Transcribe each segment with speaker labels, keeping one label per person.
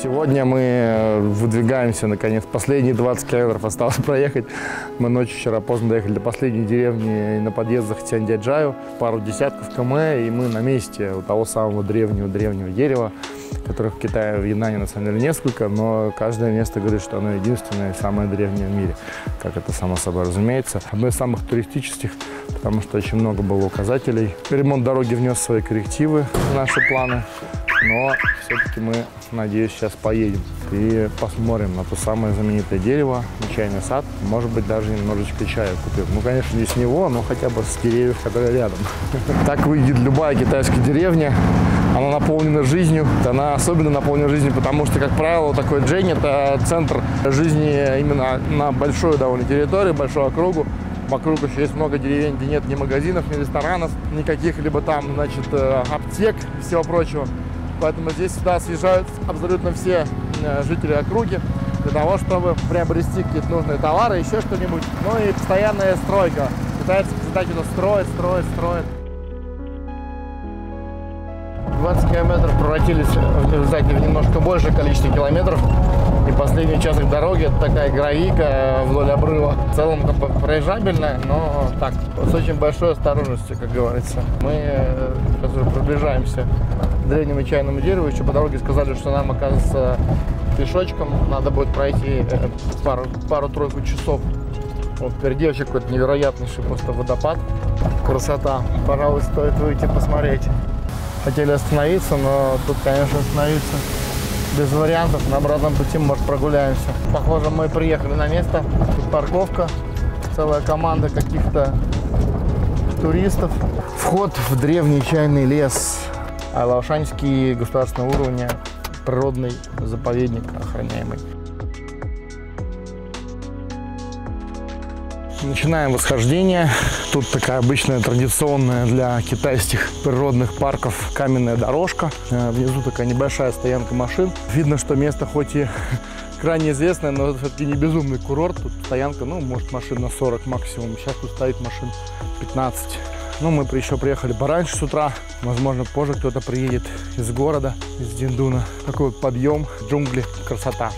Speaker 1: Сегодня мы выдвигаемся, наконец. Последние 20 километров осталось проехать. Мы ночью вчера поздно доехали до последней деревни на подъездах Тянь-Дяджаю. Пару десятков км, и мы на месте у того самого древнего дерева, которых в Китае, в Юнане на самом деле несколько, но каждое место говорит, что оно единственное и самое древнее в мире, как это само собой разумеется. Одно из самых туристических, потому что очень много было указателей. Ремонт дороги внес свои коррективы в наши планы, но все-таки мы, надеюсь, сейчас поедем и посмотрим на то самое знаменитое дерево, на чайный сад. Может быть, даже немножечко чая купим. Ну, конечно, не с него, но хотя бы с деревьев, которые рядом. Так выглядит любая китайская деревня. Она наполнена жизнью. Она особенно наполнена жизнью, потому что, как правило, такой Джэнь – это центр жизни именно на большой довольно территории, большую округу. Вокруг еще есть много деревень, где нет ни магазинов, ни ресторанов, ни каких-либо там, значит, аптек и всего прочего. Поэтому здесь сюда съезжают абсолютно все жители округи для того, чтобы приобрести какие-то нужные товары, еще что-нибудь. Ну и постоянная стройка. Китайцы всегда строят. 20 километров превратились в результате в немножко большее количество километров. И последний участок дороги — это такая гравийка вдоль обрыва. В целом проезжабельная, но так, с очень большой осторожностью, как говорится. Мы сейчас уже приближаемся к древнему чайному дереву. Еще по дороге сказали, что нам, оказывается, пешочком надо будет пройти пару-тройку часов. Вот впереди вообще какой-то невероятнейший просто водопад. Красота. Пожалуй, стоит выйти посмотреть. Хотели остановиться, но тут, конечно, остановиться без вариантов. На обратном пути, может, прогуляемся. Похоже, мы приехали на место. Тут парковка, целая команда каких-то туристов. Вход в древний чайный лес. Лаошаньский государственного уровня природный заповедник охраняемый. Начинаем восхождение. Тут такая обычная традиционная для китайских природных парков каменная дорожка. Внизу такая небольшая стоянка машин. Видно, что место хоть и крайне известное, но все-таки не безумный курорт. Тут стоянка, ну, может, машин на 40 максимум. Сейчас тут стоит машин 15. Ну, мы еще приехали пораньше с утра. Возможно, позже кто-то приедет из города, из Диндуна. Такой вот подъем, джунгли, красота.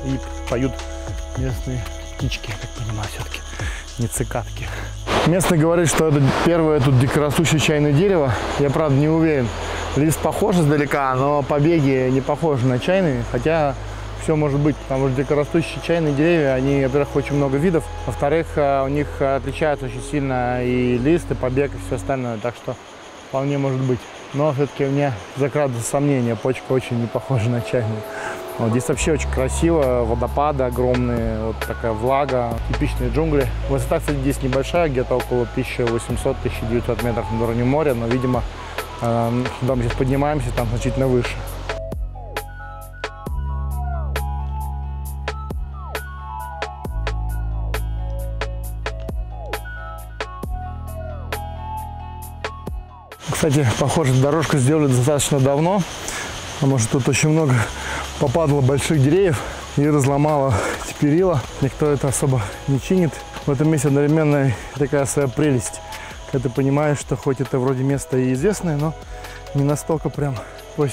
Speaker 1: И поют местные птички, я так понимаю, все-таки. Не цикадки. Местный говорит, что это первое тут дикорастущее чайное дерево. Я, правда, не уверен. Лист похож издалека, но побеги не похожи на чайные. Хотя все может быть, потому что дикорастущие чайные деревья, они, во-первых, очень много видов. Во-вторых, у них отличаются очень сильно и лист, и побег, и все остальное. Так что вполне может быть. Но все-таки у меня закрадывается сомнение. Почка очень не похожа на чайную. Вот здесь вообще очень красиво, водопады огромные, вот такая влага, типичные джунгли. Высота, кстати, здесь небольшая, где-то около 1800-1900 метров над уровнем моря, но, видимо, куда мы сейчас поднимаемся, там значительно выше. Кстати, похоже, дорожку сделали достаточно давно, потому что тут очень много попадало больших деревьев и разломало эти перила. Никто это особо не чинит. В этом месте одновременно такая своя прелесть. Когда ты понимаешь, что хоть это вроде место и известное, но не настолько прям.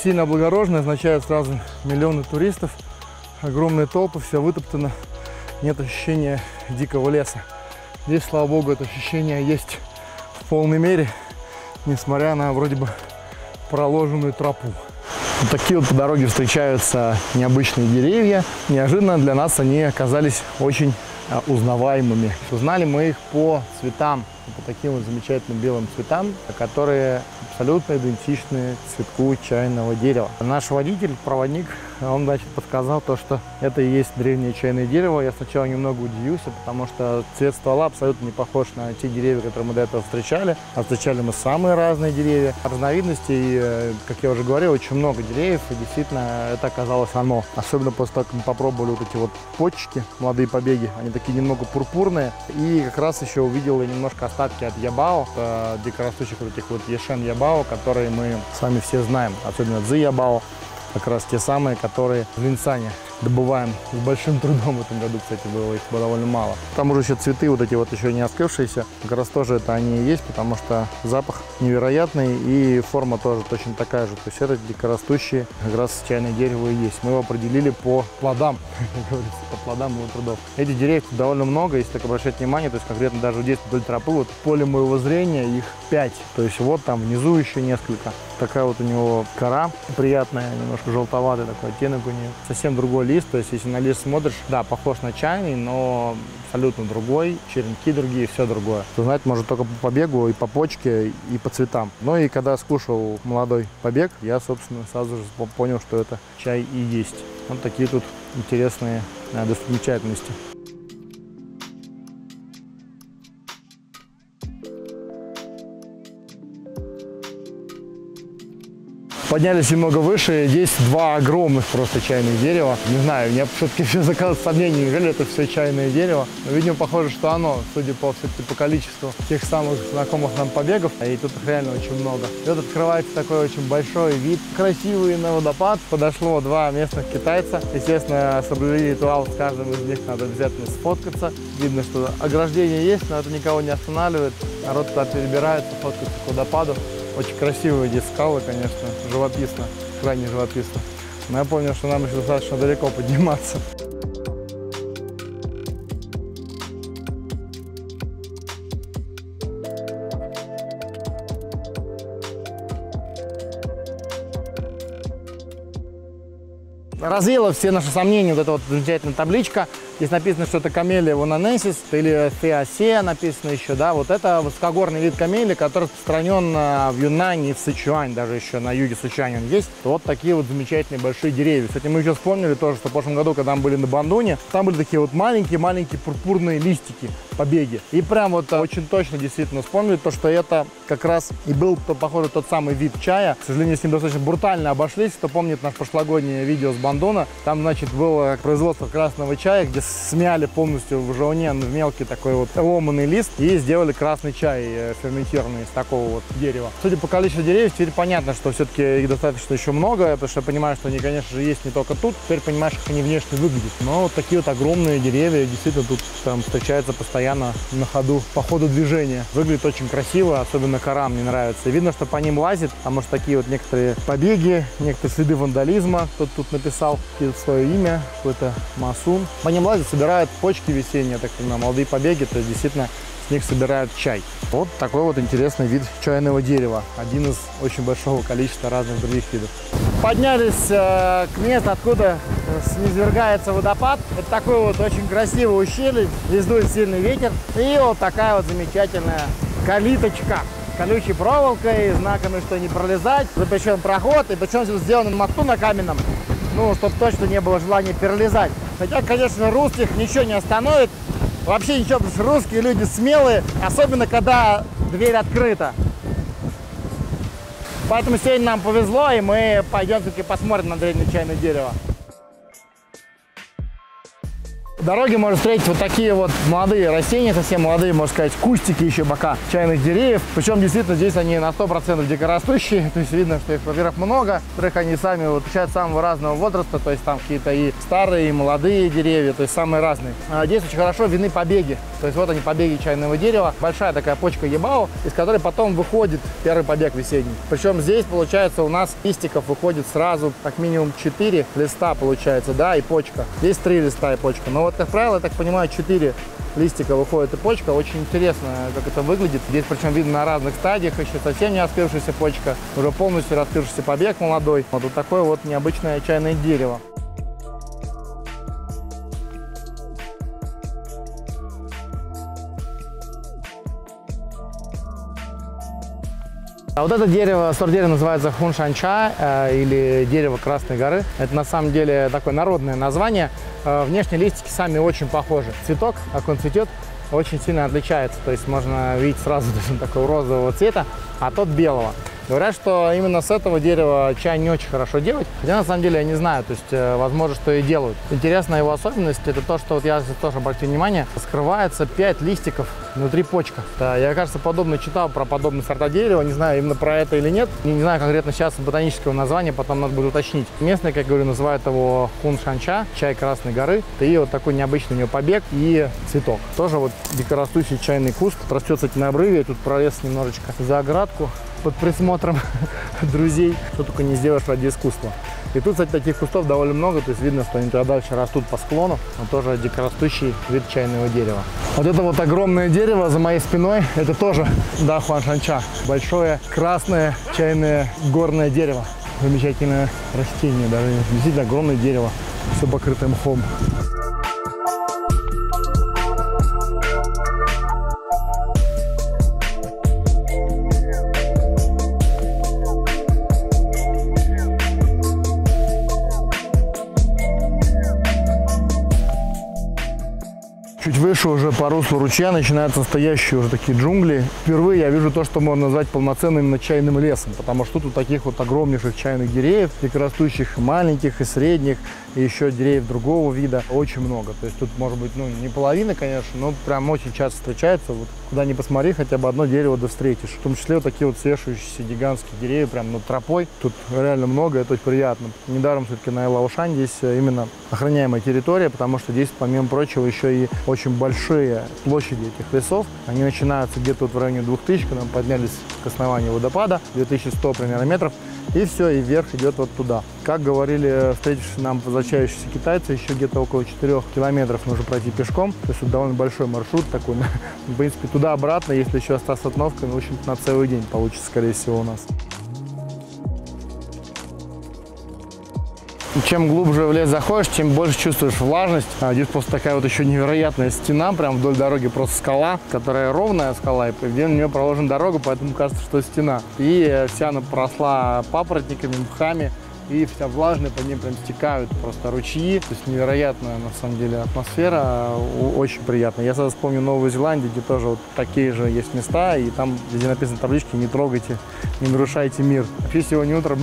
Speaker 1: Сильно облагороженное означает сразу миллионы туристов, огромные толпы, все вытоптано. Нет ощущения дикого леса. Здесь, слава богу, это ощущение есть в полной мере, несмотря на вроде бы проложенную тропу. Вот такие вот по дороге встречаются необычные деревья. Неожиданно для нас они оказались очень узнаваемыми. Узнали мы их по цветам, по таким вот замечательным белым цветам, которые абсолютно идентичны цветку чайного дерева. Наш водитель, проводник, он, значит, подсказал то, что это и есть древнее чайное дерево. Я сначала немного удивился, потому что цвет ствола абсолютно не похож на те деревья, которые мы до этого встречали. А встречали мы самые разные деревья. Разновидностей, как я уже говорил, очень много деревьев, и действительно это оказалось оно. Особенно после того, как мы попробовали вот эти вот почки, молодые побеги, они такие немного пурпурные. И как раз еще увидел я немножко остатки от ябао, дикорастущих вот этих вот ешен ябао, которые мы с вами все знаем, особенно цзы ябао, как раз те самые, которые в Линсане добываем с большим трудом. В этом году, кстати, было их довольно мало. Там уже еще цветы вот эти вот еще не открывшиеся. Как раз тоже это они и есть, потому что запах невероятный и форма тоже точно такая же. То есть это дикорастущие как раз чайное дерево и есть. Мы его определили по плодам, как говорится, по плодам его трудов. Этих деревьев довольно много, если так обращать внимание. То есть конкретно даже здесь вдоль тропы, вот в поле моего зрения их 5. То есть вот там внизу еще несколько. Такая вот у него кора приятная, немножко желтоватый такой оттенок у нее. Совсем другой лист, то есть если на лист смотришь, да, похож на чайный, но абсолютно другой, черенки другие, все другое. Узнать может только по побегу и по почке, и по цветам. Ну и когда скушал молодой побег, я, собственно, сразу же понял, что это чай и есть. Вот такие тут интересные достопримечательности. Поднялись немного выше, здесь два огромных просто чайных дерева. Не знаю, у меня все-таки все заказывают сомнения, неужели это все чайное дерево. Но, видимо, похоже, что оно, судя по количеству тех самых знакомых нам побегов. И тут их реально очень много. И тут открывается такой очень большой вид, красивый на водопад. Подошло два местных китайца. Естественно, соблюли ритуал, с каждым из них надо обязательно сфоткаться. Видно, что ограждение есть, но это никого не останавливает. Народ туда перебирается, фоткается к водопаду. Очень красивые здесь скалы, конечно, живописно, крайне живописно. Но я понял, что нам еще достаточно далеко подниматься. Развеяла все наши сомнения вот эта вот замечательная табличка. Здесь написано, что это камелия вунаненсис или феосея написано еще, да. Вот это высокогорный вид камелии, который распространен в Юнане и в Сычуань, даже еще на юге Сычуань он есть. Вот такие вот замечательные большие деревья. Кстати, мы еще вспомнили тоже, что в прошлом году, когда мы были на Бандуне, там были такие вот маленькие-маленькие пурпурные листики, побеги. И прям вот очень точно действительно вспомнили то, что это как раз и был, похоже, тот самый вид чая. К сожалению, с ним достаточно брутально обошлись. Кто помнит наше прошлогоднее видео с Бандуна, там, значит, было производство красного чая, где смяли полностью в жауне в мелкий такой вот ломаный лист и сделали красный чай ферментированный из такого вот дерева. Судя по количеству деревьев, теперь понятно, что все-таки их достаточно еще много, потому что я понимаю, что они, конечно же, есть не только тут. Теперь понимаешь, как они внешне выглядят. Но вот такие вот огромные деревья действительно тут там встречаются постоянно на ходу, по ходу движения. Выглядит очень красиво, особенно кора мне нравится. И видно, что по ним лазит, потому что такие вот некоторые побеги, некоторые следы вандализма. Кто-то тут написал свое имя, какой-то масун. По ним лазит, собирают почки весенние, так понимаю, молодые побеги, то есть действительно с них собирают чай. Вот такой вот интересный вид чайного дерева. Один из очень большого количества разных других видов. Поднялись к месту, откуда низвергается водопад. Это такой вот очень красивый ущелье, здесь дует сильный ветер. И вот такая вот замечательная калиточка. Колючей проволокой, знаками, что не пролезать. Запрещен проход, и причем здесь сделан мосту на каменном. Ну, чтобы точно не было желания перелезать. Хотя, конечно, русских ничего не остановит. Вообще ничего, потому что русские люди смелые, особенно когда дверь открыта. Поэтому сегодня нам повезло, и мы пойдем все-таки посмотрим на древнее чайное дерево. В дороге можно встретить вот такие вот молодые растения, совсем молодые, можно сказать, кустики еще бока чайных деревьев. Причем действительно здесь они на 100% дикорастущие. То есть видно, что их, во-первых, много. Во-вторых, они сами вот отличаются самого разного возраста. То есть там какие-то и старые, и молодые деревья, то есть самые разные. А здесь очень хорошо видны побеги. То есть вот они, побеги чайного дерева. Большая такая почка ебао, из которой потом выходит первый побег весенний. Причем здесь, получается, у нас листиков выходит сразу как минимум 4 листа, получается, да, и почка. Здесь 3 листа и почка. Но вот, как правило, я так понимаю, 4 листика выходит и почка. Очень интересно, как это выглядит. Здесь причем видно на разных стадиях. Еще совсем не раскрывшаяся почка, уже полностью раскрывшийся побег молодой. Вот такое вот необычное чайное дерево. А вот это дерево, сорт дерева называется хуншанча или дерево Красной горы. Это на самом деле такое народное название. Внешне листики сами очень похожи. Цветок, как он цветет, очень сильно отличается. То есть можно видеть сразу такого розового цвета, а тот белого. Говорят, что именно с этого дерева чай не очень хорошо делать. Хотя на самом деле я не знаю, то есть возможно, что и делают. Интересная его особенность это то, что вот я тоже обратил внимание, скрывается 5 листиков внутри почка. Да, я, кажется, подобно читал про подобные сорта дерева, не знаю именно про это или нет. Не знаю конкретно сейчас ботанического названия, потом надо будет уточнить. Местные, как говорю, называют его хун-шанча, чай Красной горы. И вот такой необычный у него побег и цветок. Тоже вот дикорастущий чайный куст. Растет, кстати, на обрыве. Тут пролез немножечко за оградку под присмотром друзей. Что только не сделаешь ради искусства. И тут, кстати, таких кустов довольно много. То есть видно, что они туда дальше растут по склону. Но тоже дикорастущий вид чайного дерева. Вот это вот огромное дерево за моей спиной. Это тоже, да, хуаншанча. Большое красное чайное горное дерево. Замечательное растение. Даже действительно огромное дерево. Все покрытое мхом. Чуть выше уже по руслу ручья начинаются настоящие уже такие джунгли. Впервые я вижу то, что можно назвать полноценным именно чайным лесом, потому что тут таких вот огромнейших чайных деревьев, дикорастущих маленьких и средних, и еще деревьев другого вида очень много. То есть тут может быть, ну, не половина, конечно, но прям очень часто встречается. Вот куда ни посмотри, хотя бы одно дерево да встретишь. В том числе вот такие вот свешивающиеся гигантские деревья, прям над тропой. Тут реально много, это очень приятно. Недаром все-таки на Элаошань здесь именно охраняемая территория, потому что здесь, помимо прочего, еще и очень большие площади этих лесов. Они начинаются где-то вот в районе 2000, когда мы поднялись к основанию водопада, 2100 примерно метров, и все, и вверх идет вот туда. Как говорили встретившиеся нам возвращающиеся китайцы, еще где-то около 4 километров нужно пройти пешком. То есть вот довольно большой маршрут такой. В принципе, туда-обратно, если еще остаться остановкой, ну, в общем-то, на целый день получится, скорее всего, у нас. Чем глубже в лес заходишь, тем больше чувствуешь влажность. Здесь просто такая вот еще невероятная стена, прям вдоль дороги просто скала, которая ровная скала, и где на нее проложена дорога, поэтому кажется, что стена. И вся она поросла папоротниками, мхами. И вся влажная, по ней прям стекают просто ручьи. То есть невероятная, на самом деле, атмосфера. Очень приятно. Я сразу вспомню Новую Зеландию, где тоже вот такие же есть места. И там, где написано таблички, не трогайте, не нарушайте мир. Вообще сегодня утром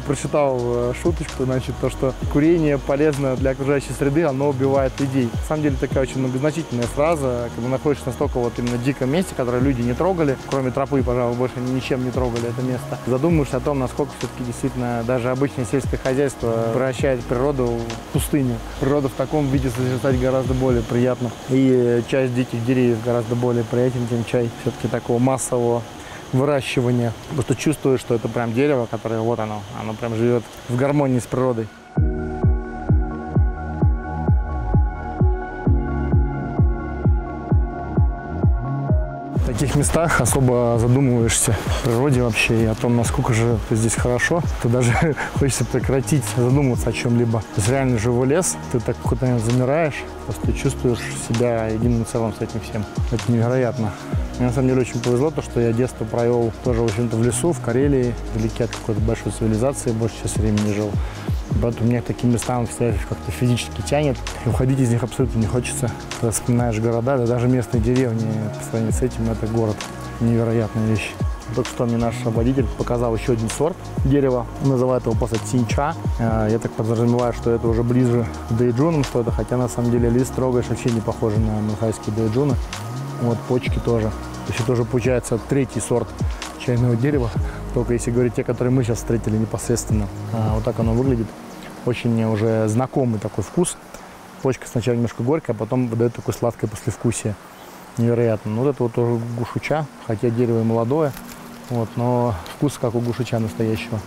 Speaker 1: прочитал шуточку, значит, то, что курение полезно для окружающей среды, оно убивает людей. На самом деле такая очень многозначительная фраза, когда находишься настолько вот именно в диком месте, которое люди не трогали, кроме тропы, пожалуй, больше ничем не трогали это место. Задумаешься о том, насколько все-таки действительно даже обычно сельское хозяйство превращает природу в пустыню. Природа в таком виде созерцать гораздо более приятно. И часть диких деревьев гораздо более приятен, чем чай все-таки такого массового выращивания. Просто чувствуешь, что это прям дерево, которое вот оно прям живет в гармонии с природой. В таких местах особо задумываешься о природе вообще и о том, насколько же здесь хорошо, то даже хочется прекратить задумываться о чем-либо. То есть реально живой лес, ты так куда-нибудь замираешь, просто чувствуешь себя единым целым с этим всем. Это невероятно. Мне на самом деле очень повезло, то, что я детство провел тоже, в общем-то, в лесу, в Карелии, вдалеке от какой-то большой цивилизации, больше часть времени жил. Поэтому меня к таким местам всегда как-то физически тянет. И уходить из них абсолютно не хочется. Когда вспоминаешь города, да даже местные деревни по сравнению с этим, это город. Невероятная вещь. Только что мне наш водитель показал еще один сорт дерева. Он называет его просто цинча. Я так подразумеваю, что это уже ближе к дэйджунам что-то. Хотя на самом деле лист трогаешь, вообще не похожи на махайские дэйджуны. Вот почки тоже. То есть это уже получается третий сорт чайного дерева. Только если говорить те, которые мы сейчас встретили непосредственно. Вот так оно выглядит. Очень уже знакомый такой вкус. Почка сначала немножко горькая, а потом выдает такое сладкое послевкусие. Невероятно. Вот это вот тоже гушуча, хотя дерево и молодое. Вот, но вкус как у гушуча настоящего.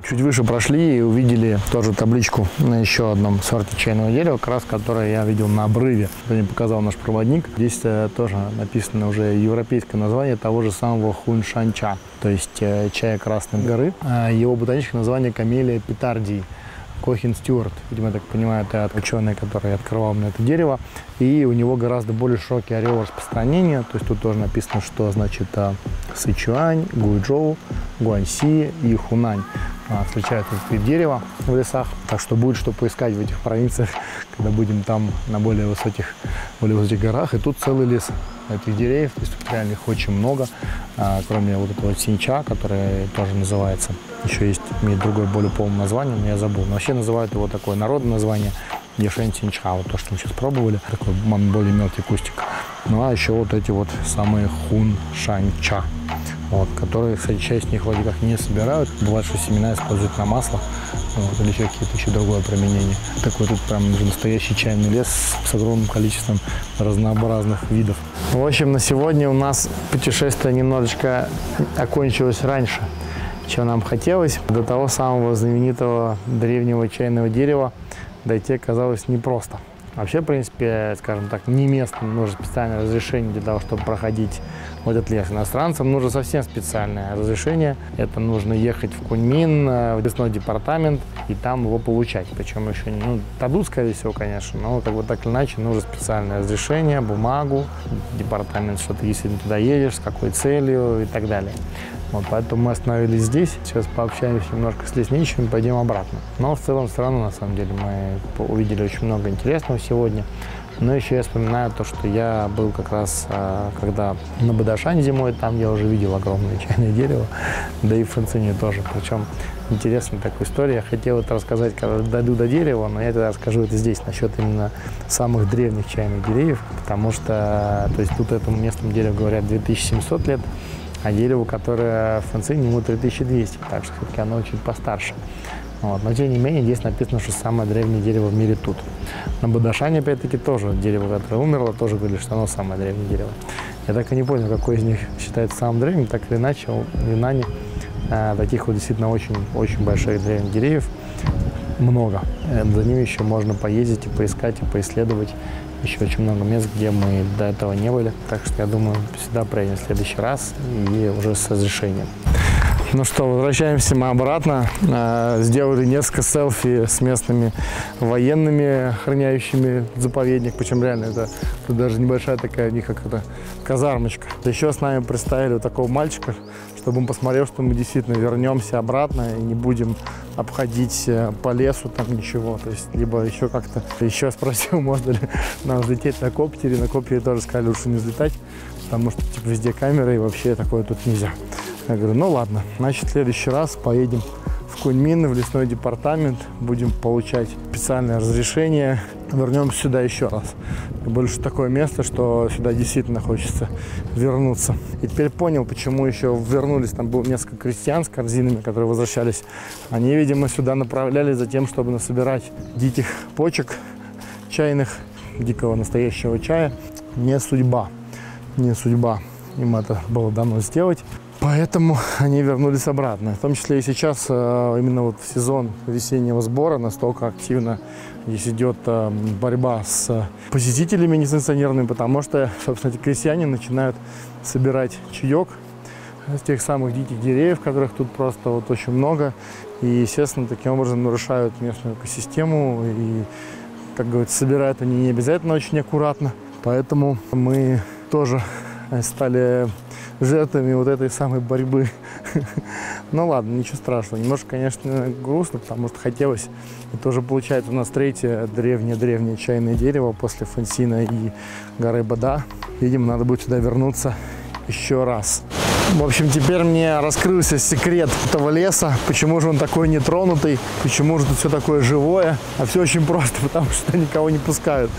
Speaker 1: Чуть выше прошли и увидели тоже табличку на еще одном сорте чайного дерева, как раз которое я видел на обрыве. Это мне показал наш проводник. Здесь тоже написано уже европейское название того же самого хун-шанча, то есть чая Красной горы. Его ботаническое название камелия петардии. Кохин Стюарт, видимо, я так понимаю, это ученый, который открывал мне это дерево. И у него гораздо более широкий ореол распространения. То есть тут тоже написано, что значит Сычуань, Гуйчжоу, Гуаньси и Хунань. встречает этот вид дерева в лесах. Так что будет что поискать в этих провинциях, когда будем там на более высоких горах. И тут целый лес этих деревьев, то есть тут реально их очень много. Кроме вот этого синча, который тоже называется, еще есть, имеет другое, более полное название, но я забыл. Но вообще называют его такое народное название Ешень синча, вот то, что мы сейчас пробовали, такой более мелкий кустик. Ну а еще вот эти вот самые хун-шань-ча, вот, которые, кстати, часть них вроде как не собирают. Бывает, что семена используют на масло, вот, или еще другое применение. Такой тут прям уже настоящий чайный лес с огромным количеством разнообразных видов. В общем, на сегодня у нас путешествие немножечко окончилось раньше, чем нам хотелось. До того самого знаменитого древнего чайного дерева дойти оказалось непросто. Вообще, в принципе, скажем так, не местным нужно специальное разрешение для того, чтобы проходить в этот лес. Иностранцам нужно совсем специальное разрешение. Это нужно ехать в Куньмин, в лесной департамент, и там его получать. Причем еще не дадут, скорее всего, конечно, но как бы так или иначе нужно специальное разрешение, бумагу, департамент, что ты действительно туда едешь, с какой целью и так далее. Вот, поэтому мы остановились здесь. Сейчас пообщаемся немножко с лесничими, пойдем обратно. Но в целом все равно, на самом деле, мы увидели очень много интересного сегодня. Но еще я вспоминаю то, что я был как раз, когда на Бадашане зимой, там я уже видел огромное чайное дерево, да и в Фэнцине тоже. Причем интересная такая история. Я хотел это рассказать, когда дойду до дерева, но я тогда расскажу это здесь, насчет именно самых древних чайных деревьев, потому что, то есть тут этому местному дереву говорят 2700 лет, а дереву, которое в Фэнцине, ему 3200, так что все-таки оно чуть постарше. Вот. Но тем не менее, здесь написано, что самое древнее дерево в мире тут. На Бадашане, опять-таки, тоже дерево, которое умерло, тоже говорили, что оно самое древнее дерево. Я так и не понял, какой из них считается самым древним. Так или иначе, в Юнане таких вот действительно очень больших древних деревьев много. За ними еще можно поездить и поискать, и поисследовать. Еще очень много мест, где мы до этого не были. Так что, я думаю, сюда приедем в следующий раз и уже с разрешением. Ну что, возвращаемся мы обратно. Сделали несколько селфи с местными военными, охраняющими заповедник. Причем реально это даже небольшая такая, не как это, казармочка. Еще с нами представили вот такого мальчика, чтобы он посмотрел, что мы действительно вернемся обратно и не будем обходить по лесу там ничего. То есть, либо еще как-то, еще спросил, можно ли нам взлететь на коптере. На коптере тоже сказали, лучше не взлетать, потому что типа везде камеры и вообще такое тут нельзя. Я говорю, ну ладно, значит, в следующий раз поедем в Куньмин, в лесной департамент, будем получать специальное разрешение, вернемся сюда еще раз. Больше такое место, что сюда действительно хочется вернуться. И теперь понял, почему еще вернулись, там было несколько крестьян с корзинами, которые возвращались. Они, видимо, сюда направлялись за тем, чтобы насобирать диких почек чайных, дикого настоящего чая. Не судьба им это было дано сделать. Поэтому они вернулись обратно. В том числе и сейчас, именно вот в сезон весеннего сбора, настолько активно здесь идет борьба с посетителями несанкционированными, потому что, собственно, эти крестьяне начинают собирать чаек с тех самых диких деревьев, которых тут просто вот очень много. И, естественно, таким образом нарушают местную экосистему. И, как говорится, собирают они не обязательно очень аккуратно. Поэтому мы тоже стали жертвами вот этой самой борьбы. Ну ладно, ничего страшного. Немножко, конечно, грустно, потому что хотелось. И тоже получается у нас третье древнее чайное дерево после Фэнсина и горы Бада. Видимо, надо будет сюда вернуться еще раз. В общем, теперь мне раскрылся секрет этого леса. Почему же он такой нетронутый, почему же тут все такое живое. А все очень просто, потому что никого не пускают.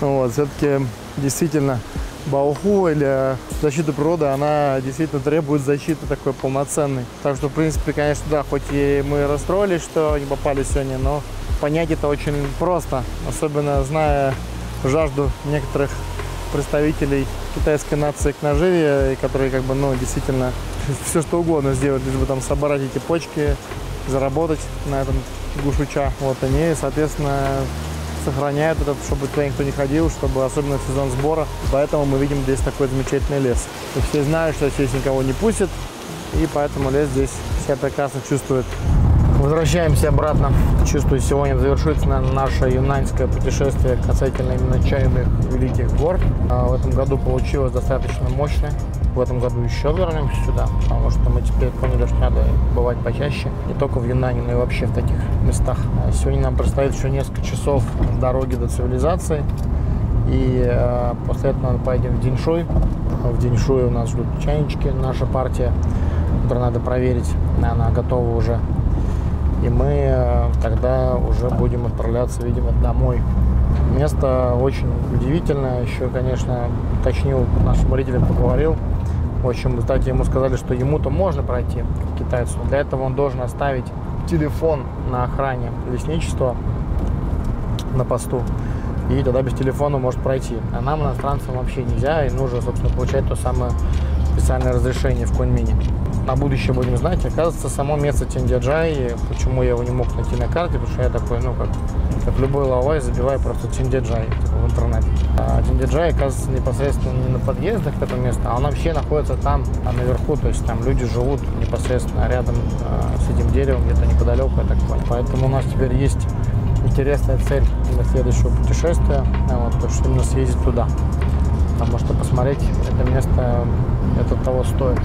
Speaker 1: Вот, все-таки действительно Баоху или защита природы, она действительно требует защиты такой полноценной. Так что, в принципе, конечно, да, хоть и мы расстроились, что не попали сегодня, но понять это очень просто. Особенно зная жажду некоторых представителей китайской нации к наживе, которые как бы, ну, действительно все что угодно сделать, лишь бы там собрать эти почки, заработать на этом гушуча. Вот они, соответственно, сохраняют это, чтобы туда никто не ходил, чтобы особенно в сезон сбора. Поэтому мы видим здесь такой замечательный лес. И все знают, что здесь никого не пустят, и поэтому лес здесь себя прекрасно чувствует. Возвращаемся обратно. Чувствую, сегодня завершится наше юнаньское путешествие касательно именно чайных великих гор. В этом году получилось достаточно мощное.
Speaker 2: в этом году еще вернемся сюда, потому что мы теперь поняли, что надо бывать почаще, не только в Юнане, но и вообще в таких местах. Сегодня нам предстоит еще несколько часов дороги до цивилизации, и после этого мы поедем в Диншуй. В Диншуе у нас ждут чайнички, наша партия, которую надо проверить, она готова уже. И мы тогда уже будем отправляться, видимо, домой. Место очень удивительное. Еще, конечно, уточнил нашему водителю, поговорил. В общем, кстати, ему сказали, что ему-то можно пройти, к китайцу. Для этого он должен оставить телефон на охране лесничества на посту. И тогда без телефона может пройти. А нам, иностранцам, вообще нельзя. И нужно, собственно, получать то самое специальное разрешение в Куньмине. На будущее будем знать. Оказывается, само место Тиндяджай, почему я его не мог найти на карте, потому что я такой, как любой лавай, забиваю просто Тиндяджай в интернете. А Тиндяджай, оказывается, непосредственно не на подъездах к этому месту, а он вообще находится там, наверху, то есть там люди живут непосредственно рядом с этим деревом, где-то неподалеку, я так понял. Поэтому у нас теперь есть интересная цель для следующего путешествия, то что именно съездить туда, потому что посмотреть это место, это того стоит.